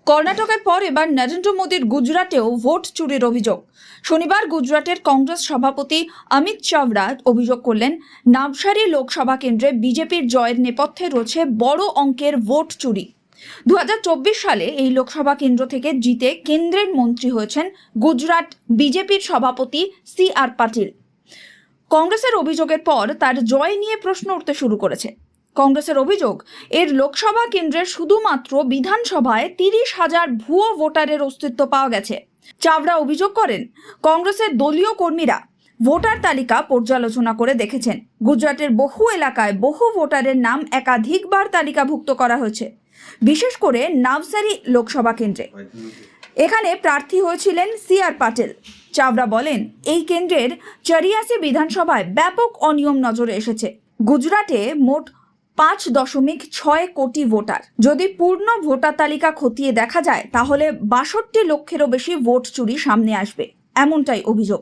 কর্ণাটকের পর এবার নরেন্দ্র মোদীর গুজরাটেও ভোট চুরির অভিযোগ। শনিবার গুজরাটের কংগ্রেস সভাপতি অমিত চাভড়া অভিযোগ করলেন, নাবসারী লোকসভা কেন্দ্রে বিজেপির জয়ের নেপথ্যে রয়েছে বড় অঙ্কের ভোট চুরি। 2024 সালে এই লোকসভা কেন্দ্র থেকে জিতে কেন্দ্রের মন্ত্রী হয়েছেন গুজরাট বিজেপির সভাপতি CR পাটিল। কংগ্রেসের অভিযোগের পর তার জয় নিয়ে প্রশ্ন উঠতে শুরু করেছে। কংগ্রেসের অভিযোগ, এর লোকসভা কেন্দ্রের শুধুমাত্র বিধানসভায় 30,000 ভুয়ো ভোটারের অস্তিত্ব পাওয়া গেছে। চাভড়া অভিযোগ করেন, কংগ্রেসের দলীয় কর্মীরা ভোটার তালিকা পর্যালোচনা করে দেখেছেন গুজরাটের বহু এলাকায় বহু ভোটারের নাম একাধিকবার তালিকাভুক্ত করা হয়েছে, বিশেষ করে নাবসারী লোকসভা কেন্দ্রে। এখানে প্রার্থী হয়েছিলেন CR পাটিল। চাভড়া বলেন, এই কেন্দ্রের 84 বিধানসভায় ব্যাপক অনিয়ম নজরে এসেছে। গুজরাটে মোট 5.6 কোটি ভোটার। যদি পূর্ণ ভোটার তালিকা খতিয়ে দেখা যায় তাহলে 62 লক্ষেরও বেশি ভোট চুরি সামনে আসবে, এমনটাই অভিযোগ।